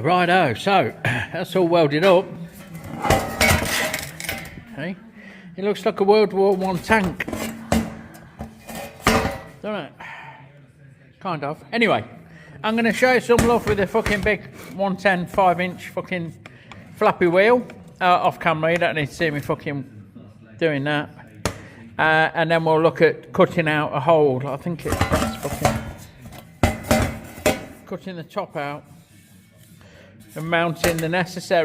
Righto, so that's all welded up. Okay. It looks like a World War One tank, doesn't it? Kind of. Anyway, I'm going to show you some love with a fucking big 110 5-inch fucking flappy wheel. Off camera, you don't need to see me fucking doing that. And then we'll look at cutting out a hole. I think that's fucking cutting the top out and mounting the necessary